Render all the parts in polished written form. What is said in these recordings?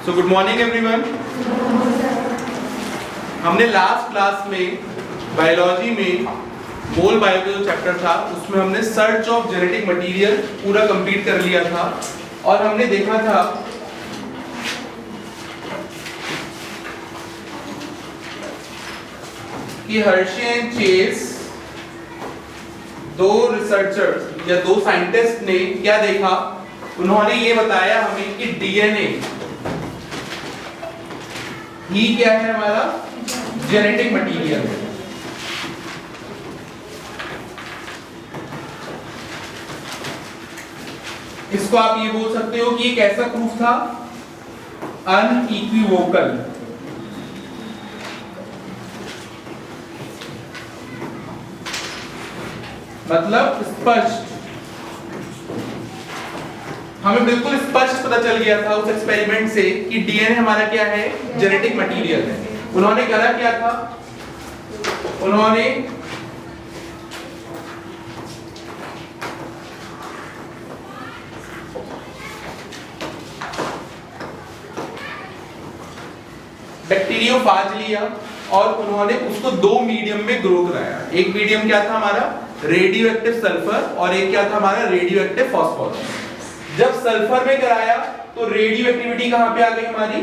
So good morning everyone. हमने last class में biology में मोल बायो का जो चैप्टर था उसमें हमने सर्च ऑफ जेनेटिक मटेरियल पूरा कंप्लीट कर लिया था और हमने देखा था कि हर्शे एंड चेस दो रिसर्चर्स या दो साइंटिस्ट ने क्या देखा। उन्होंने ये बताया हमें कि डीएनए ही क्या है, हमारा जेनेटिक मटेरियल है। इसको आप ये बोल सकते हो कि एक ऐसा प्रूफ था अनइक्विवोकल, मतलब स्पष्ट। हमें बिल्कुल स्पष्ट पता चल गया था उस एक्सपेरिमेंट से कि डीएनए हमारा क्या है, जेनेटिक मटेरियल है। उन्होंने करा क्या था, उन्होंने बैक्टीरियोफाज लिया और उन्होंने उसको दो मीडियम में ग्रो कराया। एक मीडियम क्या था हमारा, रेडियो एक्टिव सल्फर, और एक क्या था हमारा, रेडियो एक्टिव फास्फोरस। जब सल्फर में कराया तो रेडियो एक्टिविटी कहां पे आ गई हमारी,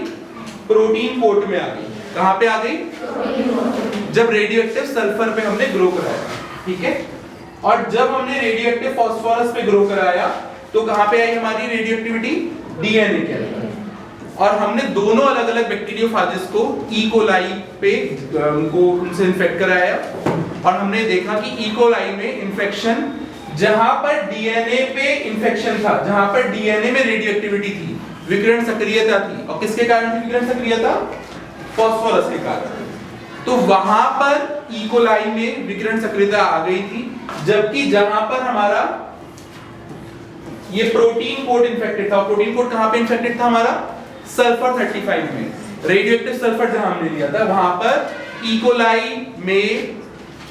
प्रोटीन कोट में आ गई। कहां पे आ गई, जब रेडियो एक्टिव सल्फर पे हमने ग्रो कराया, ठीक है। और जब हमने रेडियो एक्टिव फास्फोरस पे ग्रो कराया तो कहां पे आई हमारी रेडियो एक्टिविटी, डीएनए के अंदर। और हमने दोनों अलग अलग बैक्टीरियोफाजेस को ई कोलाई पे उनसे इन्फेक्ट कराया और हमने देखा कि ई कोलाई में इन्फेक्शन, जहां पर डीएनए पे इन्फेक्शन था, जहां पर डीएनए में रेडियो एक्टिविटी थी, विकिरण सक्रियता थी। और किसके कारण थी विकिरण सक्रियता, फास्फोरस के कारण। तो वहां पर ई कोलाई में विकिरण सक्रियता आ गई थी, जबकि जहां पर हमारा ये प्रोटीन कोड इन्फेक्टेड था। प्रोटीन कोड कहां पे इन्फेक्टेड था हमारा, सल्फर 35 में। रेडियोएक्टिव सल्फर जहां हमने लिया था वहां पर ई कोलाई में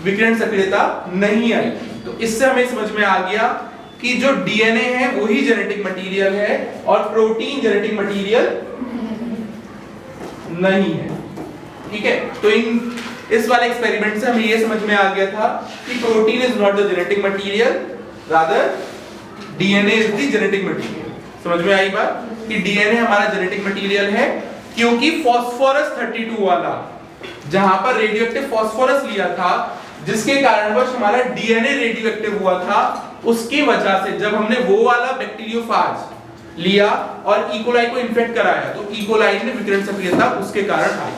विकिरण सक्रियता नहीं आई। तो इससे हमें समझ में आ गया कि जो डीएनए है वही जेनेटिक मटेरियल है और प्रोटीन जेनेटिक मटेरियल नहीं है, ठीक है। तो इस वाले एक्सपेरिमेंट से हमें यह समझ में आ गया था कि protein is not the genetic material, rather DNA is the genetic material. समझ में आई बात कि डीएनए हमारा जेनेटिक मटेरियल है, क्योंकि फास्फोरस 32 वाला जहां पर रेडियोएक्टिव फास्फोरस लिया था, जिसके कारणवश हमारा डीएनए रेडियोएक्टिव हुआ था, उसकी वजह से जब हमने वो वाला बैक्टीरियोफाज लिया और ई कोलाई को इन्फेक्ट कराया तो ई कोलाई में विकिरण सक्रियता उसके कारण आई।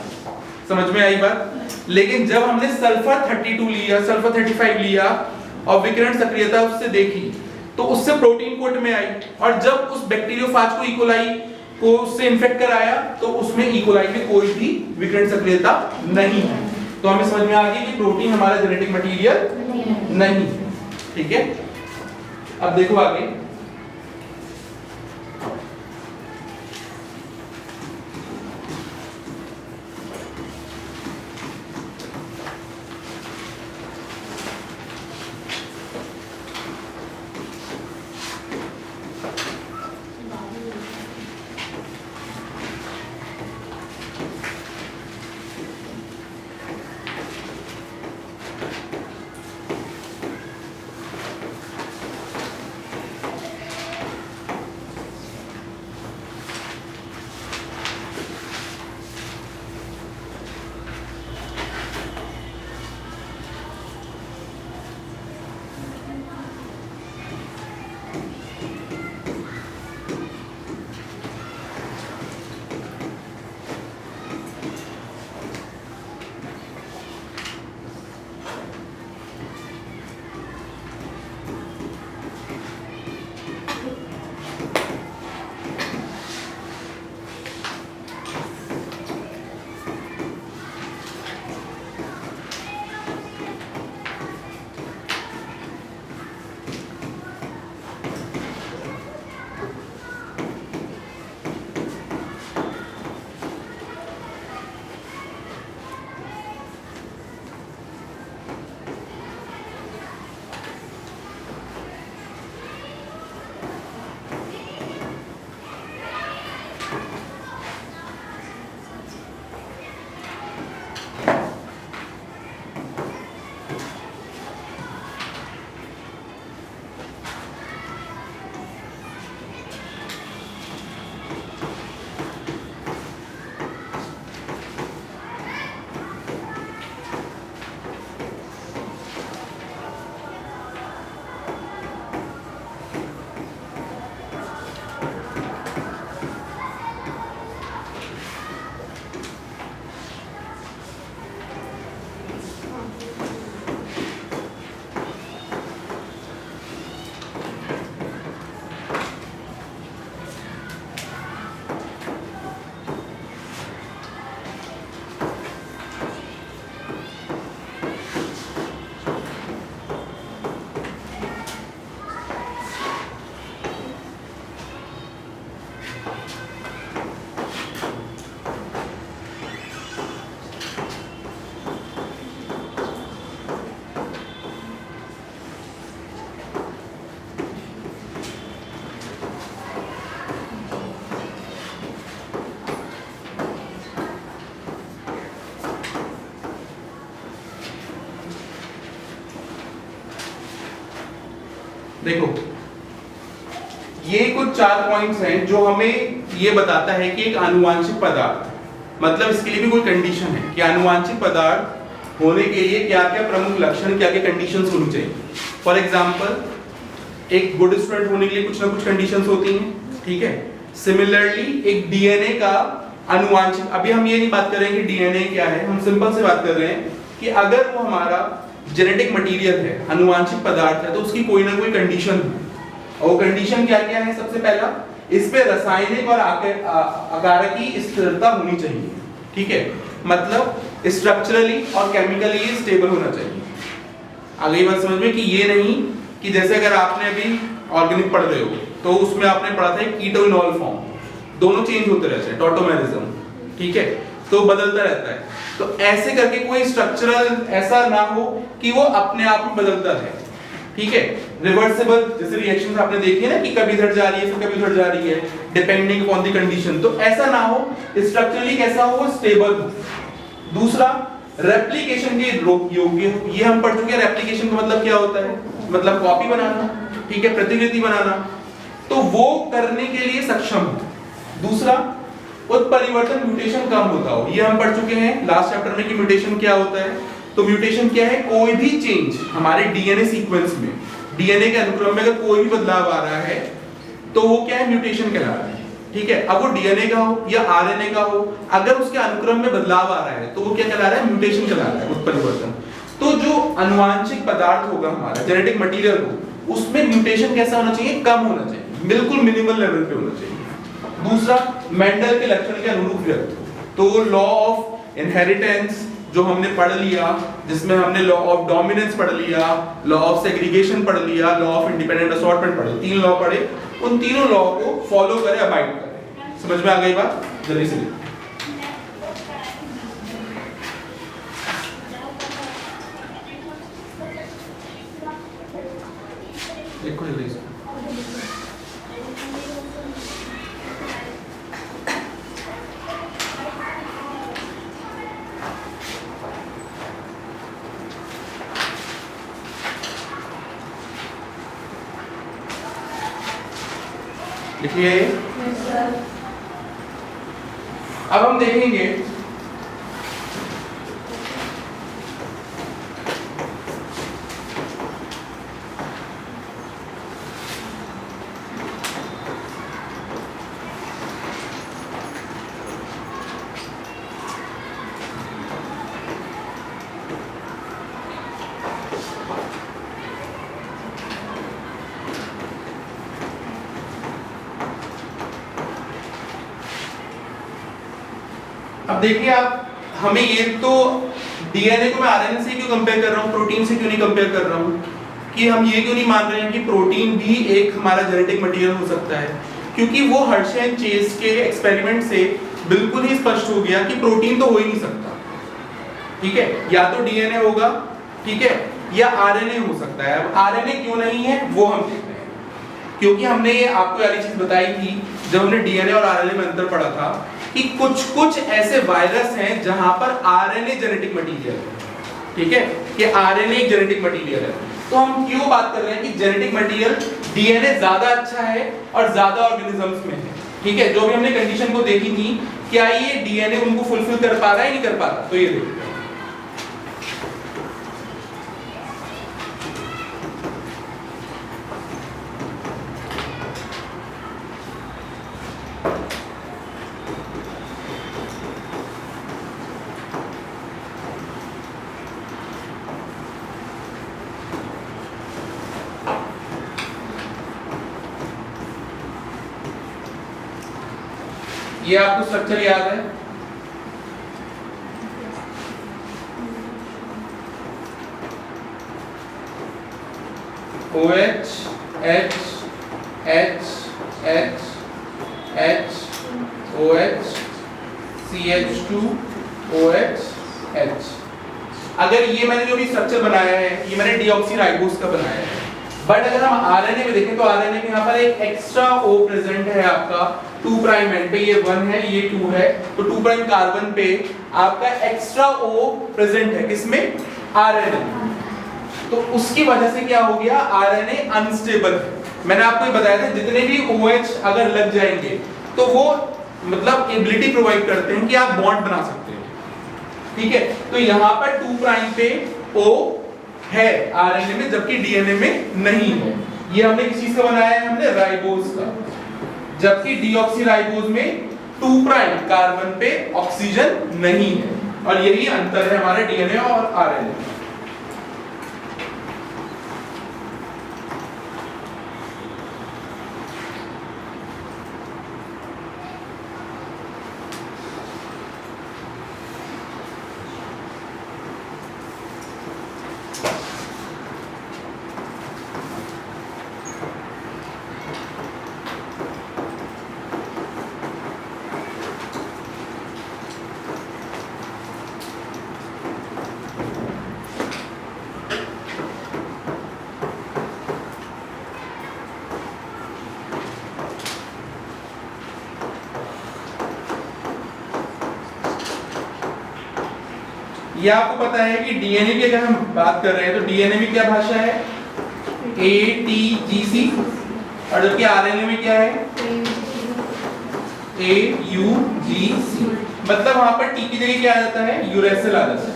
समझ में आई बात। लेकिन जब हमने सल्फर 32 लिया, सल्फर 35 लिया और विकिरण सक्रियता उससे देखी तो उससे प्रोटीन कोट में आई। और जब उस बैक्टीरियोफाज को ई कोलाई को उससे इन्फेक्ट कराया तो उसमें ई कोलाई में कोई भी विकिरण सक्रियता नहीं है। तो हमें समझ में आ गया कि प्रोटीन हमारा जेनेटिक मटेरियल नहीं है, ठीक है। अब देखो आगे, देखो ये कुछ 4 पॉइंट्स हैं जो हमें ये बताता है कि एक आनुवांशिक पदार्थ, मतलब इसके लिए भी कोई कंडीशन है कि आनुवांशिक पदार्थ होने के लिए क्या क्या प्रमुख लक्षण, क्या क्या कंडीशंस होनी चाहिए। फॉर एग्जांपल एक गुड स्टूडेंट होने के लिए कुछ ना कुछ कंडीशंस होती हैं, ठीक है। सिमिलरली एक डीएनए का आनुवांशिक, अभी हम ये नहीं बात कर रहे हैं कि डीएनए क्या है, हम सिंपल से बात कर रहे हैं कि अगर वो हमारा जेनेटिक मटेरियल है, आनुवांशिक पदार्थ है, तो उसकी कोई ना कोई कंडीशन है। और वो कंडीशन क्या क्या है? सबसे पहला, इस पे रासायनिक और आकारकी स्थिरता होनी चाहिए, ठीक है। मतलब स्ट्रक्चरली और केमिकली स्टेबल होना चाहिए। आगे बात समझ में कि ये नहीं कि जैसे अगर आपने अभी ऑर्गेनिक पढ़ रहे हो तो उसमें आपने पढ़ा था कीटोइनॉल फॉर्म, दोनों चेंज होते रहते हैं, टॉटोमेरिज्म, ठीक है, तो बदलता रहता है। तो ऐसे करके कोई स्ट्रक्चरल ऐसा ना हो कि वो अपने आप में बदलता है, ठीक है। रिवर्सिबल जैसे रिएक्शंस आपने देखी है ना कि कभी इधर जा रही है फिर कभी उधर जा रही है, डिपेंडिंग अपॉन द कंडीशन। तो ऐसा ना हो, स्ट्रक्चरली कैसा हो, स्टेबल हो। दूसरा, रेप्लिकेशन के योग्य, ये हम पढ़ चुके हैं। रेप्लिकेशन का मतलब क्या होता है? मतलब कॉपी बनाना, ठीक है, प्रतिकृति बनाना, तो वो करने के लिए सक्षम हो। दूसरा, उत्परिवर्तन म्यूटेशन कम होता हो, ये हम पढ़ चुके हैं लास्ट चैप्टर में कि म्यूटेशन क्या होता है। तो म्यूटेशन क्या है? कोई भी चेंज हमारे डीएनए सीक्वेंस में, डीएनए के अनुक्रम में अगर कोई भी बदलाव आ रहा है तो वो क्या है? म्यूटेशन कहला रहा है, ठीक है। अब वो डीएनए का हो या आरएनए का हो, अगर उसके अनुक्रम में बदलाव आ रहा है तो वो क्या कहला रहा है? म्यूटेशन कहला रहा है, उत्परिवर्तन। तो जो अनुवांशिक पदार्थ होगा हमारा, जेनेटिक मटेरियल हो, उसमें म्यूटेशन कैसा होना चाहिए? कम होना चाहिए, बिल्कुल मिनिमल लेवल पे होना चाहिए। दूसरा, मेंडल के लक्षण के अनुरूप व्यक्त हो। तो लॉ ऑफ इनहेरिटेंस जो हमने पढ़ लिया, जिसमें हमने लॉ ऑफ डोमिनेंस पढ़ लिया, लॉ ऑफ सेग्रीगेशन पढ़ लिया, लॉ ऑफ इंडिपेंडेंट असॉर्टमेंट पढ़े, 3 लॉ पढ़े। उन तीनों लॉ को फॉलो करे, अबाइड करे। समझ में आ गई बात? जल्दी से देखो जल्दी से। लिखिए। अब हम देखेंगे अब देखिए आप, हमें ये तो डीएनए को मैं आरएनए से क्यों कंपेयर कर रहा हूँ, प्रोटीन से क्यों नहीं कंपेयर कर रहा हूँ, कि हम ये क्यों नहीं मान रहे हैं कि प्रोटीन भी एक हमारा जेनेटिक मटेरियल हो सकता है? क्योंकि वो हर्शे एंड चेज के एक्सपेरिमेंट से बिल्कुल ही स्पष्ट हो गया कि प्रोटीन तो हो ही नहीं सकता, ठीक है। या तो डीएनए होगा, ठीक है, या आरएनए हो सकता है। अब आरएनए क्यों नहीं है वो हम देख रहे हैं, क्योंकि हमने ये आपको वाली चीज बताई थी जब हमने डीएनए और आरएनए में अंतर पढ़ा था कि कुछ ऐसे वायरस हैं जहां पर आरएनए जेनेटिक मटेरियल है, ठीक है, कि आरएनए एक जेनेटिक मटेरियल है। तो हम क्यों बात कर रहे हैं कि जेनेटिक मटेरियल डीएनए ज्यादा अच्छा है और ज्यादा ऑर्गेनिजम्स में है, ठीक है। जो भी हमने कंडीशन को देखी थी, क्या ये डीएनए उनको फुलफिल कर पा रहा है, नहीं कर पा रहा? तो ये देखिए, ये आपको स्ट्रक्चर याद है? OH H H H H OH CH2 OH H। अगर ये मैंने जो भी स्ट्रक्चर बनाया है ये मैंने डीऑक्सीराइबोस का बनाया है, बट अगर हम आरएनए में देखें तो आरएनए में यहाँ पर एक एक्स्ट्रा O प्रेजेंट है आपका 2 प्राइम एंड पे, ये 1 है ये 2 है, तो 2 प्राइम कार्बन पे आपका एक्स्ट्रा O प्रेजेंट है, किसमें? आरएनए। तो उसकी वजह से क्या हो गया, आरएनए अनस्टेबल है। मैंने आपको ये बताया था जितने भी OH अगर लग जाएंगे तो वो मतलब एबिलिटी प्रोवाइड करते हैं कि आप बॉन्ड बना सकते हैं, ठीक है। तो यहाँ पर 2 प्राइम पे O है आरएनए में, जबकि डीएनए में नहीं है। ये हमने किस चीज का बनाया है, हमने राइबोस का, जबकि डीऑक्सीराइबोस में 2 प्राइम कार्बन पे ऑक्सीजन नहीं है, और यही अंतर है हमारे डीएनए और आरएनए में। ये आपको पता है कि डीएनए की अगर हम बात कर रहे हैं तो डीएनए में क्या भाषा है, ATGC, और जबकि आरएनए में क्या है, AUGC। मतलब वहां पर टी की जगह क्या आ जाता है, यूरेसिल आ जाता है,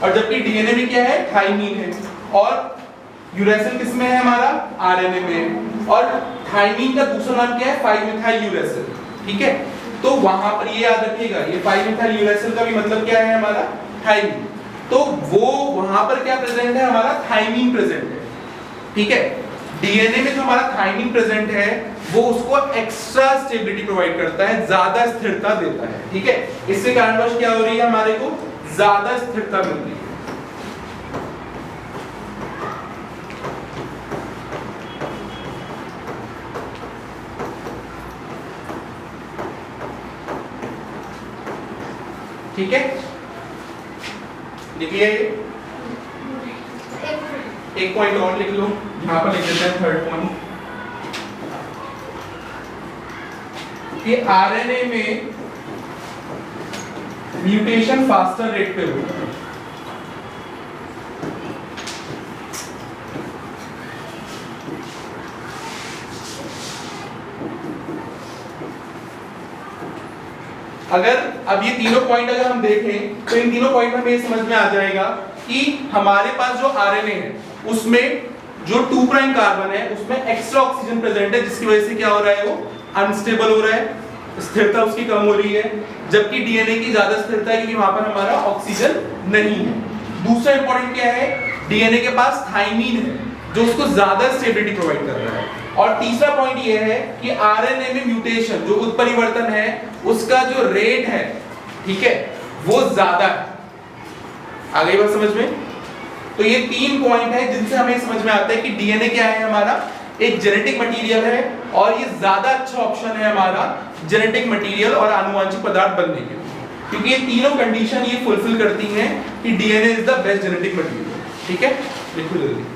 और जबकि डीएनए में क्या है, थाइमीन है, और यूरेसिल किसमें है हमारा, आरएनए में, और थाइमीन का दूसरा नाम क्या है, 5-methyl यूरेसिल, ठीक है। तो वहां पर ये याद रखिएगा, ये 5-methyl यूरेसिल का भी मतलब क्या है हमारा, थाइमीन। तो वो वहां पर क्या प्रेजेंट है, हमारा थाइमीन प्रेजेंट है, ठीक है। डीएनए में जो हमारा थाइमीन प्रेजेंट है वो उसको एक्स्ट्रा स्टेबिलिटी प्रोवाइड करता है, ज्यादा स्थिरता देता है, ठीक है। इससे कारणवश क्या हो रही है, हमारे को ज्यादा स्थिरता मिल रही है। ठीक है, लिखिए एक पॉइंट और लिख लो, यहां पर लिख देते हैं थर्ड पॉइंट, कि आरएनए में म्यूटेशन फास्टर रेट पे होता है। अगर अब ये तीनों पॉइंट अगर हम देखें तो इन तीनों पॉइंट में हमें समझ में आ जाएगा कि हमारे पास जो आरएनए है उसमें जो 2 प्राइम कार्बन है उसमें एक्स्ट्रा ऑक्सीजन प्रेजेंट है, जिसकी वजह से क्या हो रहा है, वो अनस्टेबल हो रहा है, स्थिरता उसकी कम हो रही है, जबकि डीएनए की ज्यादा स्थिरता है क्योंकि वहां पर हमारा ऑक्सीजन नहीं है। दूसरा इंपॉर्टेंट क्या है, डीएनए के पास थाइमीन है जो उसको ज्यादा स्टेबिलिटी प्रोवाइड कर रहा है। और तीसरा पॉइंट ये है कि आरएनए में म्यूटेशन जो उत्परिवर्तन है उसका जो रेट है, ठीक है, वो ज्यादा है। आ गई बात समझ में? तो ये 3 पॉइंट है जिनसे हमें समझ में आता है कि डीएनए क्या है, हमारा एक जेनेटिक मटेरियल है, और ये ज्यादा अच्छा ऑप्शन है हमारा जेनेटिक मटेरियल और आनुवंशिक पदार्थ बनने के लिए, क्योंकि ये तीनों कंडीशन ये फुलफिल करती हैं कि DNA is the best genetic material. ठीक है, लिखो जल्दी।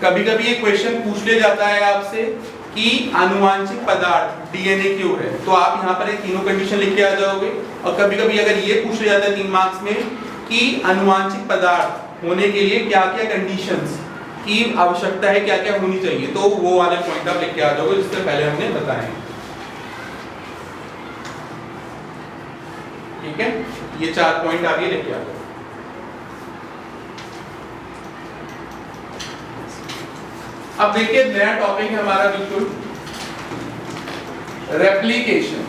कभी कभी ये क्वेश्चन पूछ लिया जाता है आपसे कि आनुवांशिक पदार्थ डीएनए क्यों है, तो आप यहाँ पर ये तीनों कंडीशन लिख के आ जाओगे। और कभी कभी अगर ये पूछ लिया जाता है 3 मार्क्स में कि आनुवांशिक पदार्थ होने के लिए क्या क्या कंडीशंस की आवश्यकता है, क्या क्या होनी चाहिए, तो वो वाले पॉइंट आप लिख के आ जाओगे जिससे पहले हमने बताए। ठीक है, ये 4 पॉइंट आप ये लिख के आ जाओगे। अब देखिए नया टॉपिक है हमारा बिल्कुल, रेप्लिकेशन।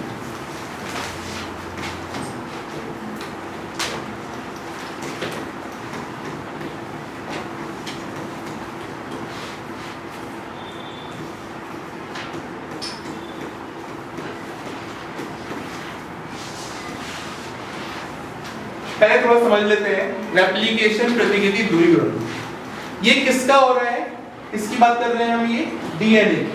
पहले थोड़ा समझ लेते हैं रेप्लिकेशन प्रतिकृति ध्रुवीकरण ये किसका हो रहा है, इसकी बात कर रहे हैं हम, ये डीएनए।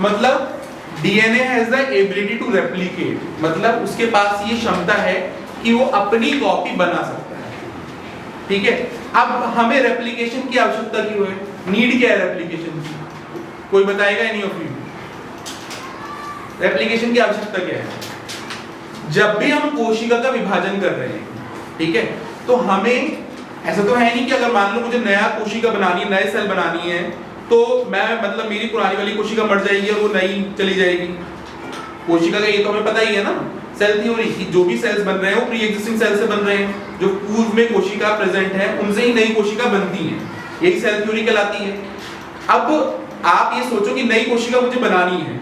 मतलब DNA has the ability to replicate, मतलब उसके पास ये क्षमता है कि वो अपनी कॉपी बना सकता है। ठीक है, अब हमें रेप्लिकेशन की आवश्यकता क्यों है, नीड क्या है रेप्लिकेशन की, कोई बताएगा एनी ऑफ यू? रेप्लिकेशन की आवश्यकता क्या है? जब भी हम कोशिका का विभाजन कर रहे हैं, ठीक है, तो हमें ऐसा तो है नहीं कि अगर मान लो मुझे नया कोशिका बनानी है, नए सेल बनानी है, तो मैं मतलब मेरी पुरानी वाली कोशिका मर जाएगी और वो नई चली जाएगी। कोशिका का ये तो हमें पता ही है ना, सेल थ्योरी की जो भी सेल्स बन रहे हैं वो प्री एग्जिस्टिंग सेल से बन रहे हैं, जो पूर्व में कोशिका प्रेजेंट है उनसे ही नई कोशिका बनती है, यही सेल थ्योरी कहलाती है। अब आप ये सोचो कि नई कोशिका मुझे बनानी है,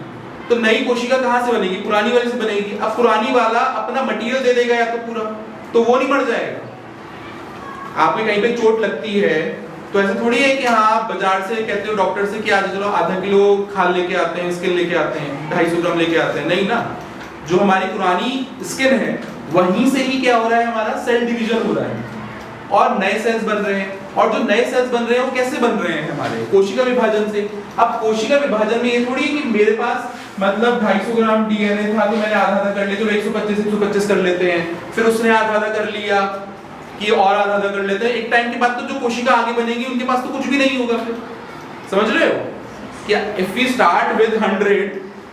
तो नई कोशिका कहां से बनेगी, पुरानी वाली से बनेगी। अब पुरानी वाला अपना मटेरियल दे देगा या तो पूरा, तो वो नहीं मर जाएगा। आपको कहीं पे चोट लगती है तो ऐसा थोड़ी है कि हाँ आप बाजार से कहते हो डॉक्टर से कि आज चलो आधा किलो खाल लेके आते हैं, स्किन लेके आते हैं, 250 ग्राम लेके आते हैं, नहीं ना, जो हमारी पुरानी स्किन है वहीं से ही क्या हो रहा है, हमारा सेल डिवीजन हो रहा है और नए सेल्स बन रहे हैं। और जो नए सेल्स बन रहे हैं वो कैसे बन रहे हैं, हमारे कोशिका विभाजन से। अब कोशिका विभाजन में ये थोड़ी है कि मेरे पास मतलब 250 ग्राम डीएनए था तो मैंने आधा आधा कर लिया, तो 125 कर लेते हैं, फिर उसने आधा आधा कर लिया कि और आधा आधा कर लेते हैं। एक टाइम के बाद तो जो कोशिका आगे बनेगी उनके पास तो कुछ भी नहीं होगा। फिर समझ रहे हो क्या, इफ वी स्टार्ट विद 100,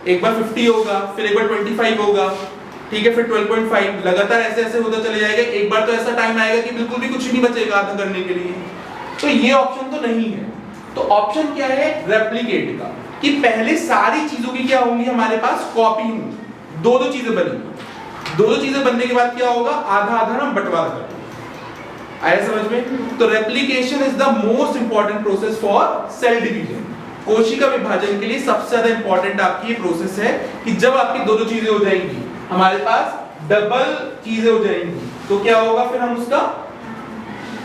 एक बार 50 होगा, फिर एक बार 25 होगा, ठीक है, फिर 12.5, लगातार ऐसे ऐसे होता चले जाएगा। एक बार तो ऐसा टाइम आएगा कि बिल्कुल भी कुछ नहीं बचेगा आधा करने के लिए। तो ये ऑप्शन तो नहीं है। तो ऑप्शन क्या है रेप्लिकेट का, कि पहले सारी चीजों की क्या होंगी हमारे पास, कॉपी होंगी, दो दो चीजें बनेंगी। दो दो चीजें बनने के बाद क्या होगा, आधा आधा हम बंटवारा करेंगे। आया समझ में? तो replication is the most important process for sale division. कोशिका विभाजन के लिए सबसे ज्यादा इंपॉर्टेंट आपकी ये प्रोसेस है कि जब आपकी दो दो चीजें हो जाएंगी, हमारे पास डबल चीजें हो जाएंगी, तो क्या होगा, फिर हम उसका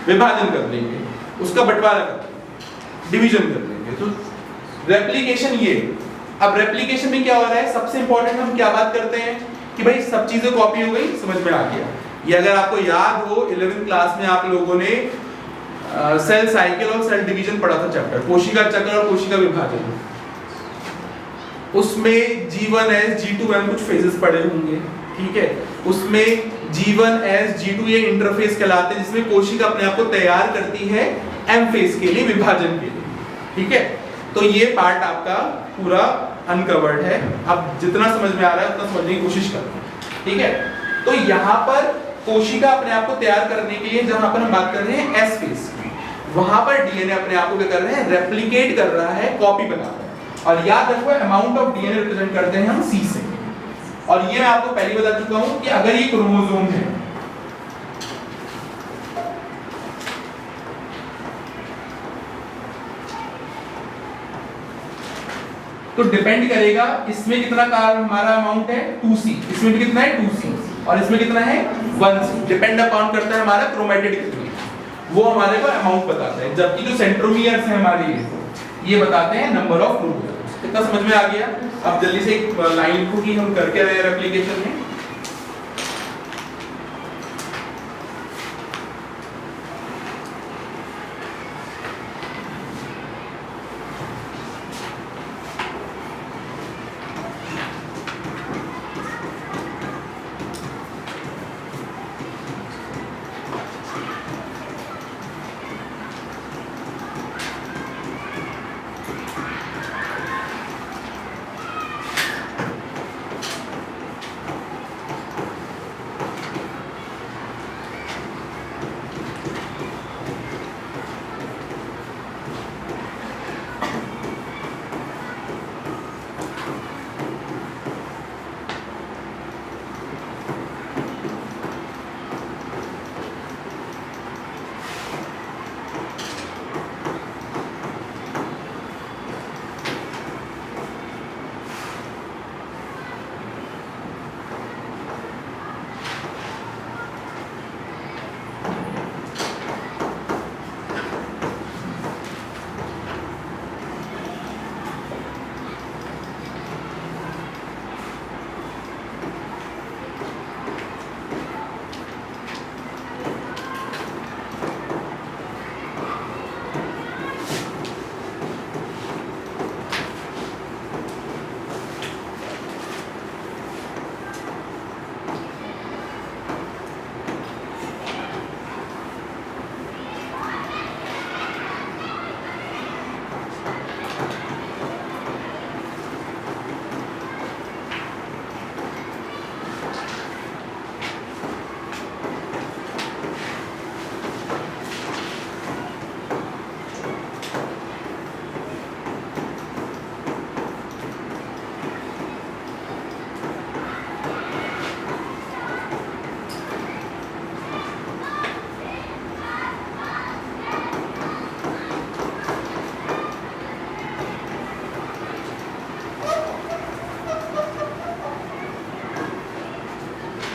विभाजन कर देंगे, उसका बंटवारा कर देंगे, डिवीजन कर देंगे। तो रेप्लिकेशन ये। अब रेप्लिकेशन में क्या हो रहा है, सबसे इंपॉर्टेंट हम क्या बात करते हैं कि भाई सब चीजें कॉपी हो गई, समझ में आ गया। ये अगर आपको याद हो 11th क्लास में आप लोगों ने सेल साइकिल और सेल डिवीजन पढ़ा था चैप्टर, कोशिका चक्र और कोशिका विभाजन। उसमें G1S G2M कुछ फेजेस पढ़े होंगे, ठीक है। उसमें G1S G2 ये इंटरफेस कहलाते हैं, जिसमें कोशिका अपने आप को तैयार करती है M फेज के लिए, विभाजन के लिए, ठीक है। तो ये पार्ट आपका पूरा अनकवर्ड है। अब जितना समझ में आ रहा है उतना समझने की कोशिश करो, ठीक है। तो यहाँ पर कोशिका अपने आप को तैयार करने के लिए जहां पर हम बात कर रहे हैं एस फेज की, वहां पर डीएनए अपने आप को क्या कर रहे हैं, रेप्लिकेट कर रहा है, कॉपी बना रहा है। और याद रखो अमाउंट ऑफ डीएनए रिप्रेजेंट करते हैं हम सी से। और ये मैं आपको पहले बता चुका हूं कि अगर ये क्रोमोसोम है, तो डिपेंड करेगा इसमें कितना कार हमारा अमाउंट है 2C, इसमें भी कितना है 2C, और इसमें कितना है 1C। डिपेंड अपॉन करता है हमारा क्रोमेटिड कितनी, वो हमारे को अमाउंट बताता है। जबकि जो सेंट्रोमियर्स है हमारे ये बताते हैं नंबर ऑफ क्रोमोसोम्स। इतना समझ में आ गया? अब जल्दी से एक लाइन लिखो कि हम करके रहे हैं एप्लीकेशन में।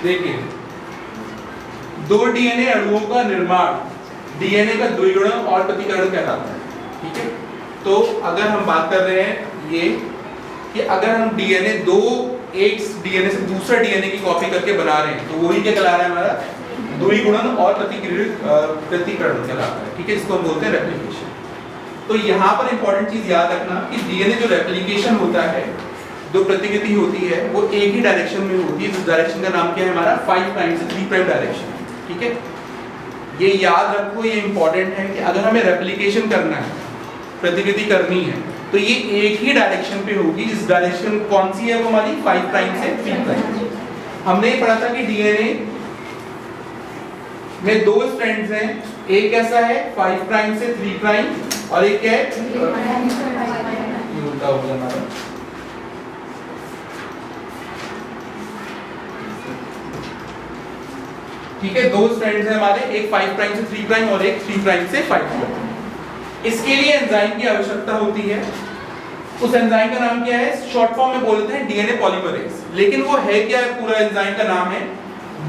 देखिए, दो डीएनए अणुओं का निर्माण डीएनए का द्विगुणन और प्रतिकरण कहलाता है। ठीक है, तो अगर हम बात कर रहे हैं ये कि अगर हम डीएनए दो एक डीएनए से दूसरा डीएनए की कॉपी करके बना रहे हैं तो वही क्या कहला रहा है हमारा द्विगुणन और प्रतिकरण कहलाता है। ठीक है, इसको हम बोलते हैं रेप्लिकेशन। तो यहाँ पर इंपॉर्टेंट चीज याद रखना कि डीएनए जो रेप्लिकेशन होता है, जो प्रतिकृति होती है, वो एक ही डायरेक्शन में होती है। इस डायरेक्शन का नाम क्या है हमारा 5 प्राइम से 3 प्राइम डायरेक्शन। ठीक है, ये याद रखो, ये इंपॉर्टेंट है कि अगर हमें रेप्लिकेशन करना है, प्रतिकृति करनी है, तो ये एक ही डायरेक्शन पे होगी। इस डायरेक्शन कौन सी है वो हमारी 5 प्राइम से 3 प्राइम। हमने ये पढ़ा था कि डीएनए में दो स्ट्रैंड्स हैं, एक कैसा है 5 प्राइम से 3 प्राइम और एक क्या है ये उल्टा हो गया हमारा। ठीक है, दो स्ट्रैंड्स हैं हमारे, एक 5 प्राइम से 3 प्राइम और एक 3 प्राइम से 5 प्राइम। इसके लिए एंजाइम की आवश्यकता होती है। उस एंजाइम का नाम क्या है, शॉर्ट फॉर्म में बोलते हैं डीएनए पॉलीमरेज। लेकिन वो है क्या है, पूरा एंजाइम का नाम है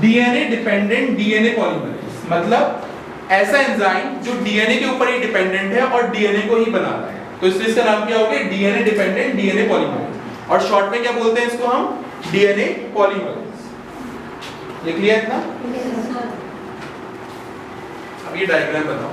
डीएनए डिपेंडेंट डीएनए पॉलीमरेज। मतलब ऐसा एंजाइम जो डीएनए के ऊपर ही डिपेंडेंट है और डीएनए को ही बना रहा है, तो इसलिए इसका नाम क्या हो गया डीएनए डिपेंडेंट डीएनए पॉलीमरेज। और शॉर्ट में क्या बोलते हैं इसको हम डीएनए पॉलीमरेज। लिख लिया इतना? अब ये डायग्राम बनाओ।